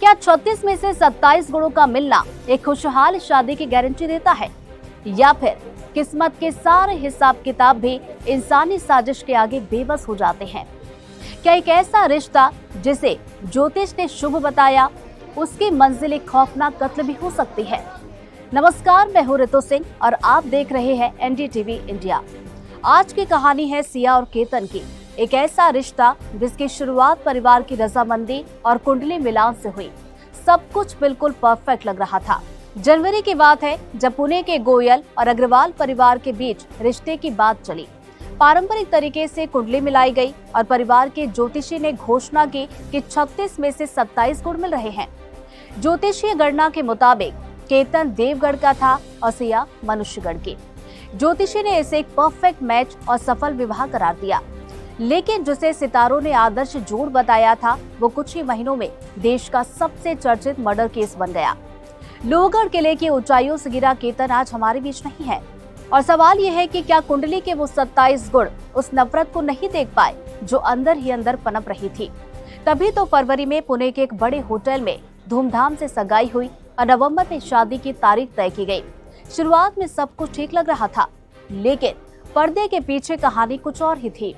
क्या 36 में से 27 गुणों का मिलना एक खुशहाल शादी की गारंटी देता है, या फिर किस्मत के सारे हिसाब किताब भी इंसानी साजिश के आगे बेबस हो जाते हैं? क्या एक ऐसा रिश्ता जिसे ज्योतिष ने शुभ बताया, उसकी मंजिल एक खौफनाक कत्ल भी हो सकती है? नमस्कार, मैं हूं रितु सिंह और आप देख रहे हैं एनडीटीवी इंडिया। आज की कहानी है सिया और केतन की। एक ऐसा रिश्ता जिसकी शुरुआत परिवार की रजामंदी और कुंडली मिलान से हुई। सब कुछ बिल्कुल परफेक्ट लग रहा था। जनवरी की बात है जब पुणे के गोयल और अग्रवाल परिवार के बीच रिश्ते की बात चली। पारंपरिक तरीके से कुंडली मिलाई गई और परिवार के ज्योतिषी ने घोषणा की कि 36 में से 27 गुण मिल रहे हैं। ज्योतिषीय गणना के मुताबिक केतन देवगढ़ का था और सिया मनुष्यगढ़ की। ज्योतिषी ने इसे एक परफेक्ट मैच और सफल विवाह करार दिया। लेकिन जिसे सितारों ने आदर्श जोड़ बताया था, वो कुछ ही महीनों में देश का सबसे चर्चित मर्डर केस बन गया। लोहगढ़ किले की ऊंचाइयों से गिरा केतन आज हमारे बीच नहीं है। और सवाल यह है कि क्या कुंडली के वो 27 गुण उस नफरत को नहीं देख पाए जो अंदर ही अंदर पनप रही थी? तभी तो फरवरी में पुणे के एक बड़े होटल में धूमधाम से सगाई हुई और नवंबर में शादी की तारीख तय की गई। शुरुआत में सब कुछ ठीक लग रहा था, लेकिन पर्दे के पीछे कहानी कुछ और ही थी।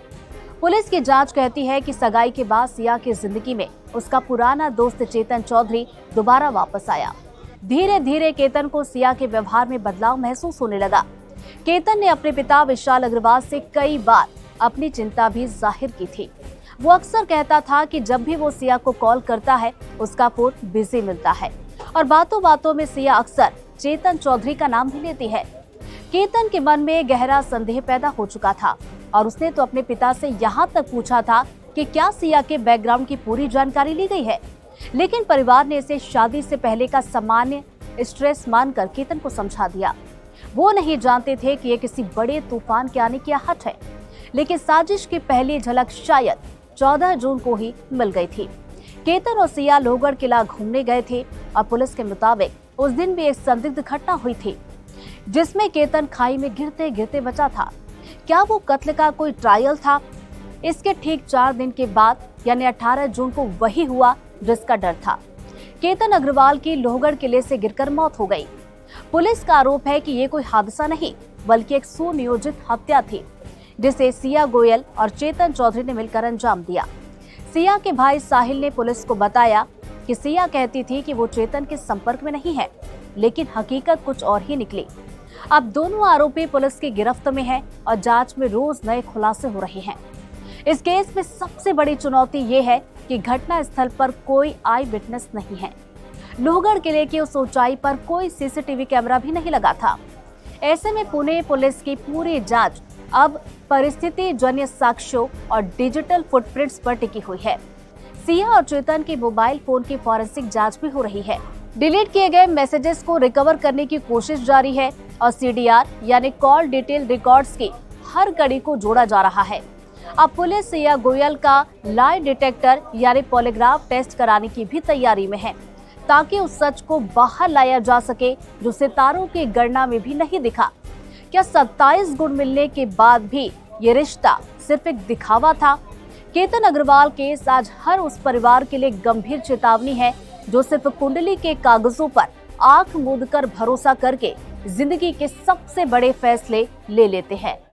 पुलिस की जांच कहती है कि सगाई के बाद सिया की जिंदगी में उसका पुराना दोस्त चेतन चौधरी दोबारा वापस आया। धीरे धीरे केतन को सिया के व्यवहार में बदलाव महसूस होने लगा। केतन ने अपने पिता विशाल अग्रवाल से कई बार अपनी चिंता भी जाहिर की थी। वो अक्सर कहता था कि जब भी वो सिया को कॉल करता है, उसका फोन बिजी मिलता है और बातों बातों में सिया अक्सर चेतन चौधरी का नाम भी लेती है। केतन के मन में गहरा संदेह पैदा हो चुका था और उसने तो अपने पिता से यहाँ तक पूछा था कि क्या सिया के बैकग्राउंड की पूरी जानकारी ली गई है। लेकिन परिवार ने इसे शादी से पहले का सामान्य स्ट्रेस मानकर केतन को समझा दिया। वो नहीं जानते थे कि ये किसी बड़े तूफान के आने की आहट है। लेकिन साजिश की पहली झलक शायद 14 जून को ही मिल गई थी। केतन और सिया लोहगढ़ किला घूमने गए थे और पुलिस के मुताबिक उस दिन भी एक संदिग्ध घटना हुई थी, जिसमें केतन खाई में गिरते गिरते बचा था। क्या वो कत्ल का कोई ट्रायल था? इसके ठीक 4 दिन के बाद यानी 18 जून को वही हुआ जिसका डर था। केतन अग्रवाल की लोहगढ़ किले से गिरकर मौत हो गई। पुलिस का आरोप है कि ये कोई हादसा नहीं बल्कि एक सुनियोजित हत्या थी, जिसे सिया गोयल और चेतन चौधरी ने मिलकर अंजाम दिया। सिया के भाई साहिल ने पुलिस को बताया कि सिया कहती थी कि वो चेतन के संपर्क में नहीं है, लेकिन हकीकत कुछ और ही निकली। अब दोनों आरोपी पुलिस की गिरफ्त में हैं और जांच में रोज नए खुलासे हो रहे हैं। इस केस में सबसे बड़ी चुनौती ये है कि घटना स्थल पर कोई आई विटनेस नहीं है। लोहगढ़ किले की उस ऊंचाई पर कोई सीसीटीवी कैमरा भी नहीं लगा था। ऐसे में पुणे पुलिस की पूरी जांच अब परिस्थिति जन्य साक्ष्यों और डिजिटल फुटप्रिंट्स पर टिकी हुई है। सिया और चेतन के मोबाइल फोन की फॉरेंसिक जांच भी हो रही है। डिलीट किए गए मैसेजेस को रिकवर करने की कोशिश जारी है और सीडीआर यानी कॉल डिटेल रिकॉर्ड्स की हर कड़ी को जोड़ा जा रहा है। अब पुलिस सिया गोयल का लाई डिटेक्टर यानी पॉलीग्राफ टेस्ट कराने की भी तैयारी में है, ताकि उस सच को बाहर लाया जा सके जो सितारों की गणना में भी नहीं दिखा। क्या 27 गुण मिलने के बाद भी ये रिश्ता सिर्फ एक दिखावा था? केतन अग्रवाल केस आज हर उस परिवार के लिए गंभीर चेतावनी है जो सिर्फ कुंडली के कागजों पर आंख मूंदकर भरोसा करके जिंदगी के सबसे बड़े फैसले ले लेते हैं।